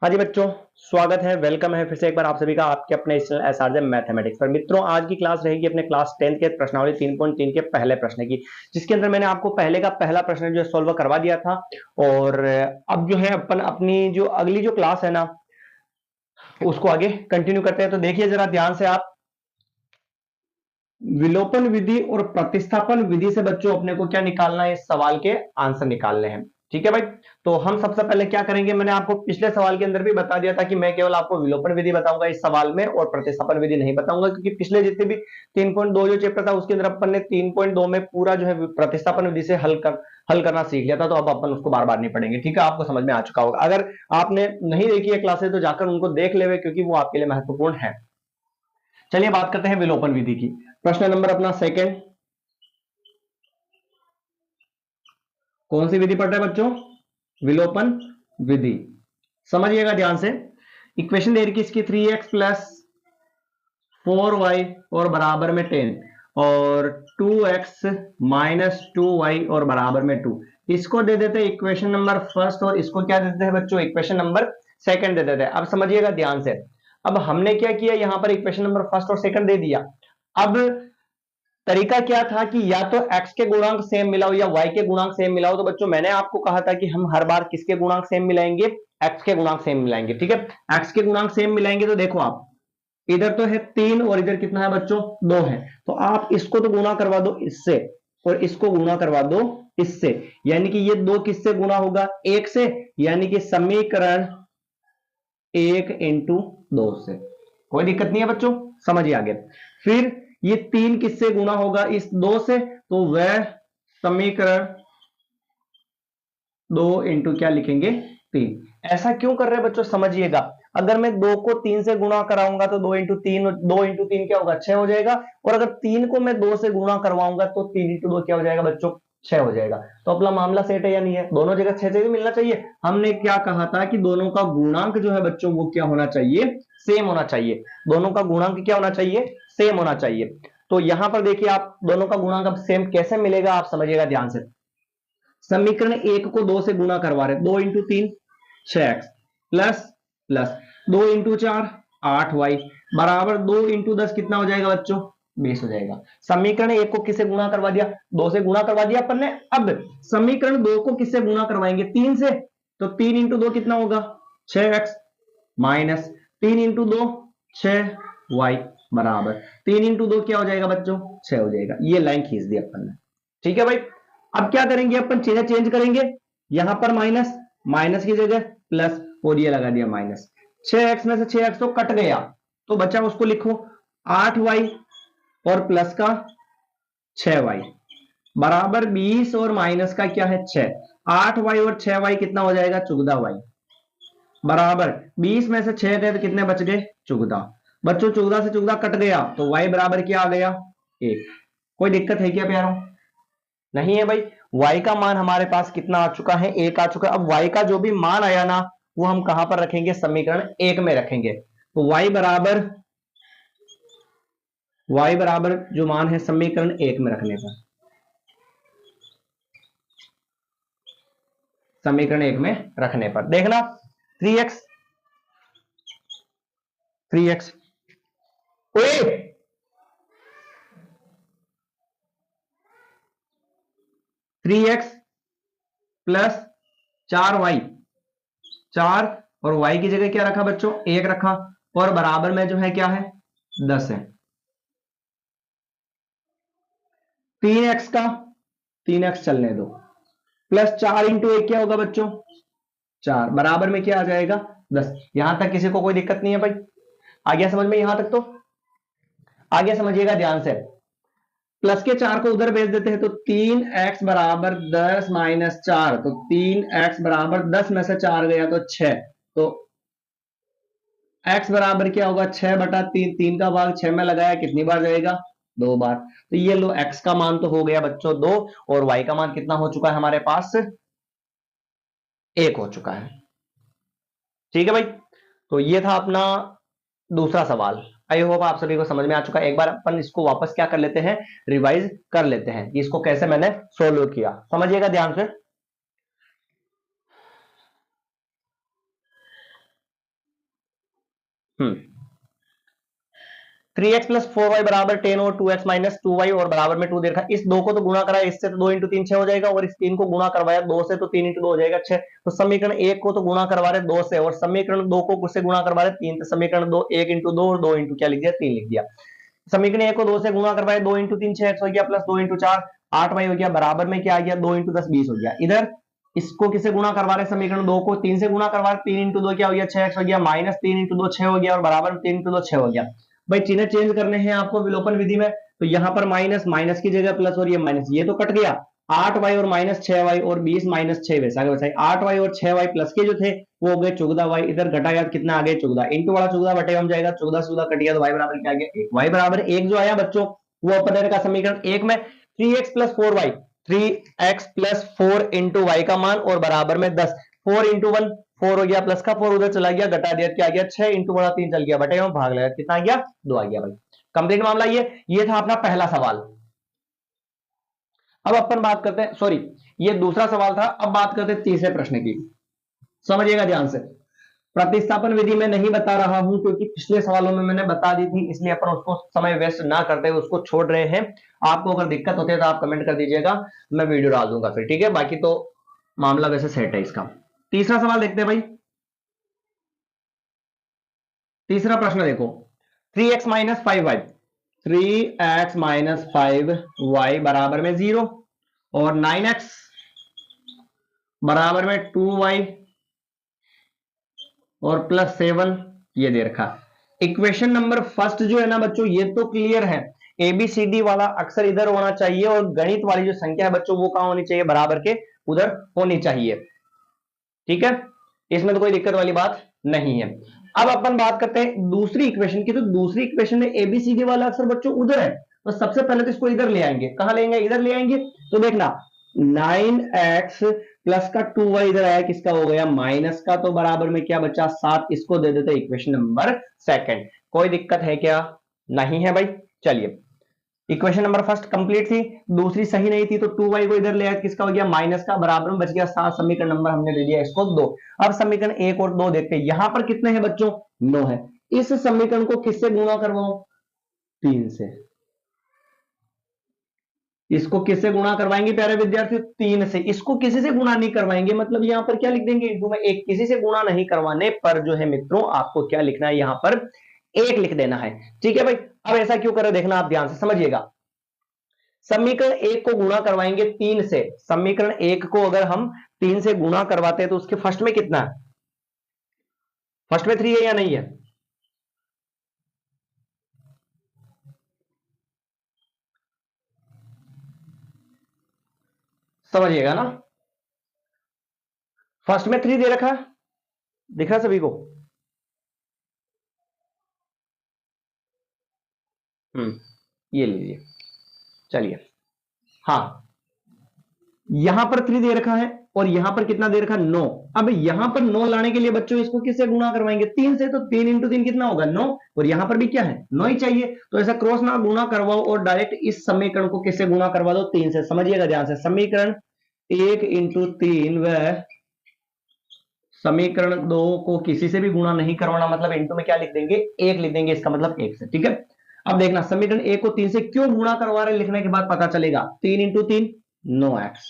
हाँ जी बच्चों, स्वागत है, वेलकम है फिर से एक बार आप सभी का आपके अपने एसआरजे मैथमेटिक्स पर। मित्रों, आज की क्लास रहेगी अपने क्लास 10 के प्रश्नावली 3.3 के पहले प्रश्न की, जिसके अंदर मैंने आपको पहले का पहला प्रश्न जो सॉल्व करवा दिया था। और अब जो है अपन अपनी जो अगली जो क्लास है ना, उसको आगे कंटिन्यू करते हैं। तो देखिए जरा ध्यान से आप, विलोपन विधि और प्रतिस्थापन विधि से बच्चों अपने को क्या निकालना है, इस सवाल के आंसर निकालने हैं। ठीक है भाई। तो हम सबसे पहले क्या करेंगे, मैंने आपको पिछले सवाल के अंदर भी बता दिया था कि मैं केवल आपको विलोपन विधि बताऊंगा इस सवाल में, और प्रतिस्थापन विधि नहीं बताऊंगा, क्योंकि पिछले जितने भी 3.2 जो चैप्टर था उसके अंदर अपन ने 3.2 में पूरा जो है प्रतिस्थापन विधि से हल करना सीख लिया था। तो अब अपन उसको बार बार नहीं पढ़ेंगे। ठीक है, आपको समझ में आ चुका होगा। अगर आपने नहीं देखी है क्लासेस तो जाकर उनको देख ले, क्योंकि वो आपके लिए महत्वपूर्ण है। चलिए बात करते हैं विलोपन विधि की। प्रश्न नंबर अपना सेकंड, कौन सी विधि पढ़ रहे हैं बच्चों? विलोपन विधि। समझिएगा ध्यान से। इक्वेशन दे रखी इसकी 3x प्लस 4y और बराबर में 10, और 2x माइनस 2y और बराबर में 2। इसको दे देते हैं इक्वेशन नंबर फर्स्ट, और इसको क्या देते हैं बच्चों? इक्वेशन नंबर सेकंड दे देते हैं। अब समझिएगा ध्यान से। अब हमने क्या किया, यहां पर इक्वेशन नंबर फर्स्ट और सेकंड दे दिया। अब तरीका क्या था कि या तो x के गुणांक सेम मिलाओ या y के गुणांक सेम मिलाओ। तो बच्चों मैंने आपको कहा था कि हम हर बार किसके गुणांक सेम मिलाएंगे? x के गुणांक सेम मिलाएंगे। ठीक है, x के गुणांक सेम मिलाएंगे तो देखो आप, इधर तो है 3 और इधर कितना है बच्चों? 2 है। तो आप इसको तो गुणा करवा दो इससे, और इसको गुणा करवा दो इससे, यानी कि ये दो किससे गुणा होगा? 1 से, यानी कि समीकरण 1 इंटू 2 से। कोई दिक्कत नहीं है बच्चों, समझिए आगे। फिर ये 3 किससे गुणा होगा? इस 2 से, तो वह समीकरण 2 इंटू क्या लिखेंगे? 3। ऐसा क्यों कर रहे हैं बच्चों, समझिएगा। अगर मैं 2 को 3 से गुणा कराऊंगा तो 2 इंटू 3 क्या होगा? 6 हो जाएगा। और अगर 3 को मैं 2 से गुणा करवाऊंगा तो 3 इंटू 2 क्या हो जाएगा बच्चों? 6 हो जाएगा। तो अपना मामला सेट है या नहीं है? दोनों जगह 6 से भी मिलना चाहिए। हमने क्या कहा था कि दोनों का गुणांक जो है बच्चों वो क्या होना चाहिए? सेम होना चाहिए। दोनों का गुणांक क्या होना चाहिए? सेम होना चाहिए। तो यहां पर देखिए आप, दोनों का गुणांक अब सेम कैसे मिलेगा आप समझिएगा ध्यान से। समीकरण 1 को 2 से गुणा करवा रहे, 2 into 3 6x plus plus 2 into 4 8y बराबर 2 इंटू 10 कितना हो जाएगा बच्चों? 20 हो जाएगा। समीकरण 1 को किससे गुणा करवा दिया? 2 से गुणा करवा दिया अपन ने। अब समीकरण 2 को किससे गुणा करवाएंगे? 3 से। तो 3 इंटू 2 कितना होगा? 6x माइनस 3 इंटू 2 6y बराबर 3 इंटू 2 क्या हो जाएगा बच्चों? 6 हो जाएगा। ये लाइन खींच दी अपन ने। ठीक है भाई। अब क्या करेंगे अपन? चीजें चेंज करेंगे। यहां पर माइनस, माइनस की जगह प्लस, और ये लगा दिया माइनस। 6x में से 6x तो कट गया, तो बचा उसको लिखो 8y और प्लस का 6y बराबर 20, और माइनस का क्या है? 6। 8y और 6y कितना हो जाएगा? 14y बराबर 20 में से 6 गए तो कितने बच गए? 14। बच्चों 14 से 14 कट गया तो y बराबर क्या आ गया? 1। कोई दिक्कत है क्या प्यारों? नहीं है भाई। y का मान हमारे पास कितना आ चुका है? 1 आ चुका है। अब y का जो भी मान आया ना, वो हम कहां पर रखेंगे? समीकरण 1 में रखेंगे। तो y बराबर जो मान है समीकरण 1 में रखने पर, समीकरण 1 में रखने पर देखना 3x 3x ओए 3x प्लस 4y, 4, और y की जगह क्या रखा बच्चों? 1 रखा, और बराबर में जो है क्या है? 10 है। 3x का 3x चलने दो, प्लस 4 इंटू 1 क्या होगा बच्चों? 4 बराबर में क्या आ जाएगा? 10। यहां तक किसी को कोई दिक्कत नहीं है भाई? आ गया समझ में यहां तक? तो आगे समझिएगा ध्यान से। प्लस के 4 को उधर भेज देते हैं, तो 3x बराबर 10 माइनस 4, तो 3x बराबर 10 में से 4 गया तो 6। तो x बराबर क्या होगा? 6/3। 3 का भाग 6 में लगाया, कितनी बार जाएगा? 2 बार। तो ये लो, x का मान तो हो गया बच्चों 2, और y का मान कितना हो चुका है हमारे पास? 1 हो चुका है। ठीक है भाई। तो ये था अपना दूसरा सवाल। आई होप आप सभी को समझ में आ चुका है। एक बार अपन इसको वापस क्या कर लेते हैं? रिवाइज कर लेते हैं कि इसको कैसे मैंने सोल्व किया। समझिएगा ध्यान से। 3x प्लस 4y बराबर 10 और 2x माइनस 2y और बराबर में 2 देखा। इस 2 को तो गुणा करा, इससे तो 2 इंटू 3 6 हो जाएगा, और इस 3 को गुणा करवाया 2 से तो 3 इंटू 2 हो जाएगा 6। तो समीकरण 1 को तो गुणा करवा रहे 2 से, और समीकरण 2 को किससे गुणा करवा रहे 3। तो समीकरण 2 1 इंटू 2 और 2 इंटू क्या लिख दिया 3 लिख दिया। समीकरण 1 को 2 से गुणा करवाए 2 इंटू 3 6x हो गया, प्लस 2 इंटू 4 8y हो गया, बराबर में क्या आ गया 2 इंटू 10 20 हो गया। इधर इसको किसे गुणा करवा रहे समीकरण 2 को 3 से गुणा करवा रहे, 3 इंटू 2 क्या हो गया 6x हो गया, माइनस 3 इंटू 2 6 हो गया, और बराबर में 3 इंटू 2 6 हो गया। भाई चिन्ह चेंज करने हैं आपको विलोपन विधि में, तो यहां पर माइनस माइनस की जगह प्लस, और ये माइनस, ये तो कट गया 8y और माइनस 6y और 20 माइनस 6 वैसा के वैसा 8y और 6y प्लस के जो थे वो हो गए 14y, इधर घटाया कितना आ गया 14, इंटू वाला 14 बटे हम जाएगा 14 से 14 कट गया, तो y बराबर क्या आ गया 1। y बराबर 1 जो आया बच्चों वो अपन का समीकरण 1 में 3x plus 4y, 3x plus 4 into Y का मान और बराबर में 10, 4 इंटू 1 4 हो गया, प्लस का 4 उधर चला गया, घटा दिया क्या आ गया 6 इंटू बड़ा 3 चल गया, बटे में भाग लगा कितना आ गया 2 आ गया। भाई कंप्लीट मामला ये था अपना पहला सवाल। अब अपन बात करते हैं, सॉरी ये दूसरा सवाल था, अब बात करते हैं तीसरे प्रश्न की। समझिएगा ध्यान से, प्रतिस्थापन विधि में नहीं बता रहा हूं क्योंकि पिछले सवालों में मैंने बता दी थी, इसलिए अपन उसको समय वेस्ट ना करते हुए उसको छोड़ रहे हैं। आपको अगर दिक्कत होती है तो आप कमेंट कर दीजिएगा, मैं वीडियो डाल दूंगा फिर, ठीक है। बाकी तो मामला वैसे सेट है इसका। तीसरा सवाल देखते हैं भाई। तीसरा प्रश्न देखो, 3x minus 5y, 3x minus 5y बराबर में 0 और 9x बराबर में 2y और प्लस 7 ये दे रखा। इक्वेशन नंबर फर्स्ट जो है ना बच्चों ये तो क्लियर है, एबीसीडी वाला अक्सर इधर होना चाहिए और गणित वाली जो संख्या है बच्चों वो कहां होनी चाहिए बराबर के उधर होनी चाहिए, ठीक है, इसमें तो कोई दिक्कत वाली बात नहीं है। अब अपन बात करते हैं दूसरी इक्वेशन की, तो दूसरी इक्वेशन में एबीसीडी वाला अक्सर बच्चों उधर है, तो सबसे पहले तो इसको इधर ले आएंगे, कहां लेंगे इधर ले आएंगे। तो देखना 9x प्लस का 2y इधर आया किसका हो गया माइनस का, तो बराबर में क्या बचा 7, इसको दे देते इक्वेशन नंबर सेकंड। कोई दिक्कत है क्या नहीं है भाई। चलिए इक्वेशन नंबर फर्स्ट कंप्लीट थी, दूसरी सही नहीं थी तो 2y को इधर ले आया किसका हो गया माइनस का, बराबर में बच गया 7, समीकरण नंबर हमने दे दिया इसको 2। अब समीकरण 1 और 2 देखते हैं, यहां पर कितने हैं बच्चों 9 है। इस समीकरण को किससे गुणा करवाओ 3 से, इसको किससे गुणा करवाएंगे प्यारे विद्यार्थी 3 से, इसको किसी से गुणा नहीं करवाएंगे, मतलब यहां पर क्या लिख देंगे इंटू में 1, किसी से गुणा नहीं करवाने पर जो है मित्रों आपको क्या लिखना है यहां पर 1 लिख देना है, ठीक है भाई। अब ऐसा क्यों करें देखना आप ध्यान से समझिएगा, समीकरण 1 को गुणा करवाएंगे 3 से, समीकरण 1 को अगर हम 3 से गुणा करवाते हैं तो उसके फर्स्ट में कितना है, फर्स्ट में 3 है या नहीं है, समझिएगा ना, फर्स्ट में 3 दे रखा, दिख रहा सभी को, ये लीजिए, चलिए हाँ यहां पर 3 दे रखा है और यहां पर कितना दे रखा 9। अब यहां पर 9 लाने के लिए बच्चों इसको किससे गुणा करवाएंगे 3 से, तो 3 इंटू 3 कितना होगा 9, और यहां पर भी क्या है 9 ही चाहिए, तो ऐसा क्रॉस ना गुणा करवाओ और डायरेक्ट इस समीकरण को किससे गुणा करवा दो 3 से। समझिएगा ध्यान से, समीकरण 1 इंटू 3 व समीकरण 2 को किसी से भी गुणा नहीं करवाना, मतलब इंटू में क्या लिख देंगे 1 लिख देंगे, इसका मतलब 1 से, ठीक है। अब देखना समीकरण 1 को 3 से क्यों गुणा करवा रहे लिखने के बाद पता चलेगा, 3 into 3 9x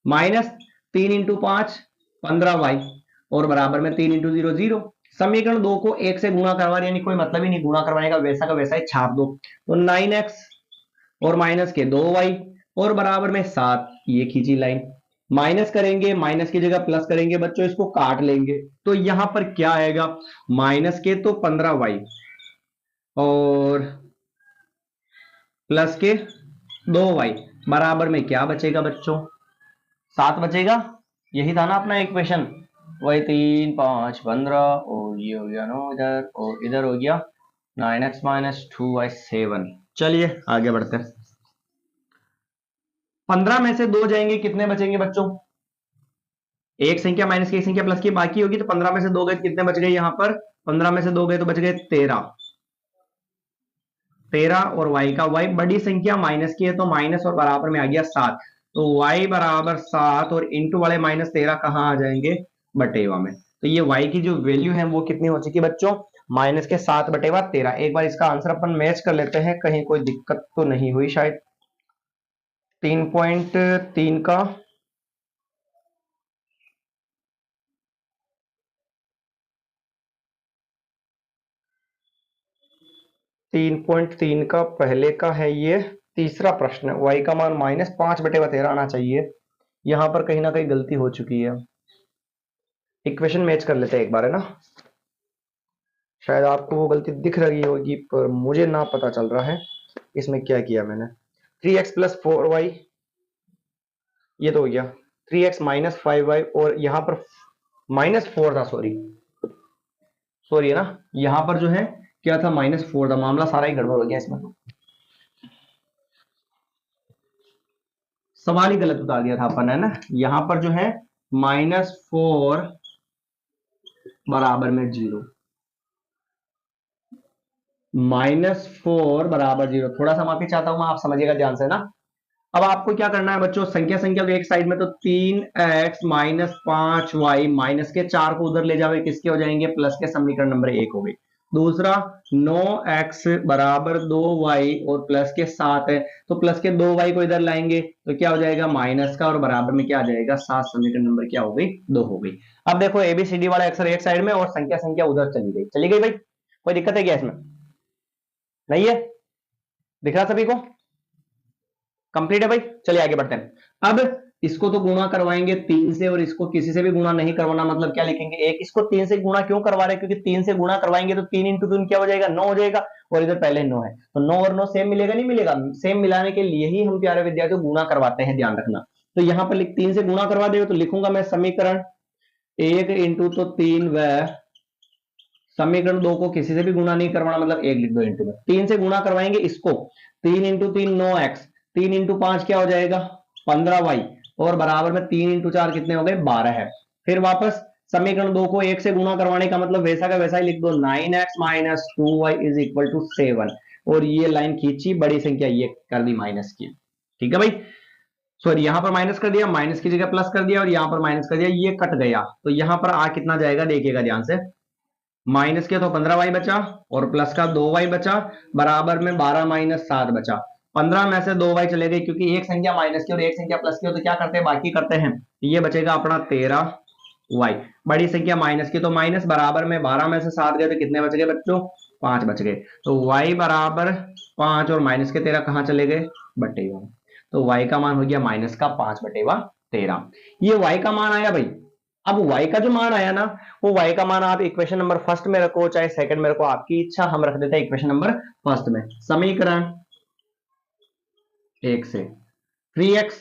minus 3 into 5 15y और बराबर में 3 इंटू 0 0। समीकरण 2 को 1 से गुणा करवा रहे यानी कोई मतलब ही नहीं गुणा करवाने का, वैसा का वैसा ही छाप दो, तो 9x और माइनस के 2y और बराबर में 7, ये खींची लाइन, माइनस करेंगे माइनस की जगह प्लस करेंगे बच्चों, इसको काट लेंगे तो यहां पर क्या आएगा माइनस के तो 15y और प्लस के 2y बराबर में क्या बचेगा बच्चों 7 बचेगा, यही था ना अपना इक्वेशन, वही 3 5 15 और ये हो गया 9 इधर और इधर हो गया 9x माइनस 2y 7। चलिए आगे बढ़ते हैं, 15 में से 2 जाएंगे कितने बचेंगे बच्चों, एक संख्या माइनस की एक संख्या प्लस की बाकी होगी, तो 15 में से 2 गए कितने बच गए यहां पर 15 में से 2 गए तो बच गए 13 और y का y बड़ी संख्या माइनस की है तो माइनस और बराबर में आ गया 7, तो y बराबर 7 और इंटू वाले माइनस 13 कहां आ जाएंगे बटेवा में, तो ये y की जो वैल्यू है वो कितनी हो चुकी है बच्चों माइनस के 7/13। एक बार इसका आंसर अपन मैच कर लेते हैं, कहीं कोई दिक्कत तो नहीं हुई शायद। 3.3 का 3.3 का पहले का है ये तीसरा प्रश्न। y का मान -5/13 आना चाहिए। यहां पर कहीं ना कहीं गलती हो चुकी है। इक्वेशन मैच कर लेते हैं एक बार, है ना। शायद आपको वो गलती दिख रही होगी पर मुझे ना पता चल रहा है इसमें क्या किया मैंने। 3x + 4y, ये तो हो गया। 3x - 5y और यहां पर -4 था, सॉरी है ना। यहां पर जो है क्या था, -4 था। मामला सारा ही गड़बड़ हो गया इसमें, तो सवाल ही गलत उतार दिया था अपन, है ना। यहां पर जो है -4 बराबर में 0, -4 बराबर 0। थोड़ा सा माफी चाहता हूं मैं, आप समझिएगा ध्यान से ना। अब आपको क्या करना है बच्चों, संख्या संख्या को एक साइड में, तो 3x - 5y, माइनस के 4 को उधर ले जाओ, किसके हो जाएंगे, प्लस के। समीकरण नंबर 1 हो गई। दूसरा 9x बराबर 2y और प्लस के 7 है, तो प्लस के 2y को इधर लाएंगे तो क्या हो जाएगा, माइनस का, और बराबर में क्या आ जाएगा, 7। समीकरण नंबर क्या हो गई, 2 हो गई। अब देखो ABCD वाला अक्षर एक साइड में और संख्या संख्या उधर चली गई भाई। कोई दिक्कत है क्या इसमें, नहीं है, दिख रहा सभी को, कंप्लीट है भाई। चलिए आगे बढ़ते हैं। अब इसको तो गुणा करवाएंगे 3 से, और इसको किसी से भी गुणा नहीं करवाना, मतलब क्या लिखेंगे, एक। इसको 3 से गुणा क्यों करवा रहे हैं, क्योंकि 3 से गुणा करवाएंगे तो 3 × 3 क्या हो जाएगा, 9 हो जाएगा, और इधर पहले 9 है, तो 9 और 9 सेम मिलेगा, नहीं मिलेगा। सेम मिलाने के लिए ही हम प्यारे विद्यार्थियों गुणा करवाते हैं, ध्यान रखना। तो यहाँ पर 3 से गुणा करवा देगा तो लिखूंगा मैं समीकरण 1 × तो 3 व समीकरण 2 को किसी से भी गुणा नहीं करवाना, मतलब 1 लिख दो इंटू में। 3 से गुणा करवाएंगे इसको, 3 × 3 9x, 3 × 5 क्या हो जाएगा, 15y, और बराबर में 3 × 4 कितने हो गए, 12 है। फिर वापस समीकरण 2 को 1 से गुणा करवाने का मतलब वैसा का वैसा ही लिख दो, 9x - 2y = 7, और ये लाइन खींची, बड़ी संख्या ये कर दी माइनस की। ठीक है भाई, सॉरी यहां पर माइनस कर दिया, माइनस की जगह प्लस कर दिया, और यहां पर माइनस कर दिया, ये कट गया। तो यहां पर आ कितना जाएगा, देखिएगा ध्यान से। माइनस किया तो 15y बचा, और प्लस का 2y बचा, बराबर में 12 - 7 बचा। 15 में से 2y चले गए, क्योंकि एक संख्या माइनस की और एक संख्या प्लस की हो तो क्या करते हैं, बाकी करते हैं। ये बचेगा अपना 13y। बड़ी संख्या माइनस की, तो माइनस, बराबर में 12 में से 7 गए तो कितने बच गए बच्चों, 5 बच गए। तो y बराबर 5 और माइनस के 13 कहां चले गए, बटेवा। तो y का मान हो गया माइनस का 5/13। ये y का मान आया भाई। अब y का जो मान आया ना, वो y का मान आप इक्वेशन नंबर फर्स्ट में रखो चाहे सेकंड में रखो, आपकी इच्छा। हम रख देते हैं इक्वेशन नंबर फर्स्ट में। समीकरण 1 से 3x,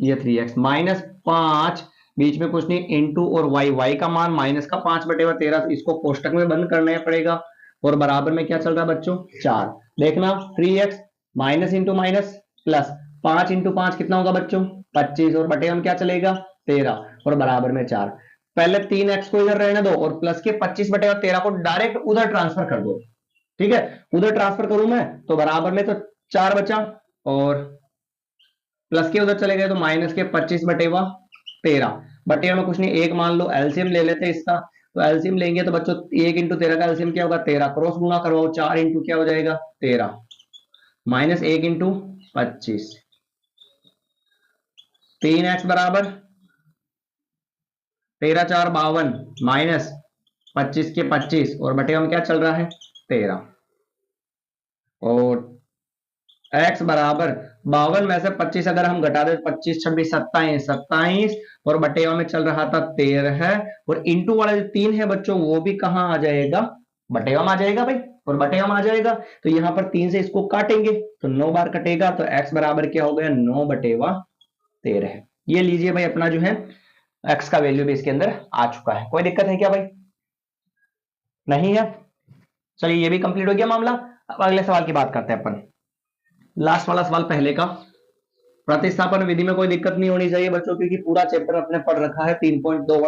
ये 3x -5, बीच में कुछ नहीं, इंटू और y का मान माइनस का 5/13, तो इसको कोष्टक में बंद करना पड़ेगा, और बराबर में क्या चल रहा है बच्चों, 4। देखना 3x minus into minus plus 5 × 5 कितना होगा बच्चों, 25, और बटे हम क्या चलेगा, 13, और बराबर में 4। पहले 3x को इधर रहने दो, और प्लस के 25/13 को डायरेक्ट उधर ट्रांसफर कर दो। ठीक है, उधर ट्रांसफर करूं मैं तो बराबर में तो 4 बचा, और प्लस के उधर चले गए तो माइनस के 25/13। बटे में कुछ नहीं, एक मान लो, एलसीएम ले लेते हैं इसका। तो एलसीएम लेंगे तो बच्चों 1 × 13 का एलसीएम क्या होगा, 13, क्रॉस गुणा करवाओ, 4 × क्या हो जाएगा, 13, माइनस 1 × 25, 3x बराबर 13 × 4 = 52, माइनस 25 के 25, और बटे में क्या चल रहा है, 13, और x बराबर 52 में से 25 अगर हम घटा दें, 25 26 27 27, और बटेवा में चल रहा था 13, और इंटू वाला जो 3 है बच्चों, वो भी कहां आ जाएगा, बटेवा में आ जाएगा भाई, और बटेवा में आ जाएगा। तो यहां पर 3 से इसको काटेंगे तो 9 बार कटेगा, तो x बराबर क्या हो गया, 9/13 है। ये लीजिए भाई, अपना जो है x का वैल्यू भी इसके अंदर आ चुका है। कोई दिक्कत है क्या भाई, नहीं है। चलिए ये भी कंप्लीट हो गया मामला। अब अगले सवाल की बात करते हैं अपन। लास्ट वाला सवाल पहले का, प्रतिस्थापन विधि में कोई दिक्कत नहीं होनी चाहिए बच्चों, क्योंकि पूरा चैप्टर अपने पढ़ रखा है। 3.2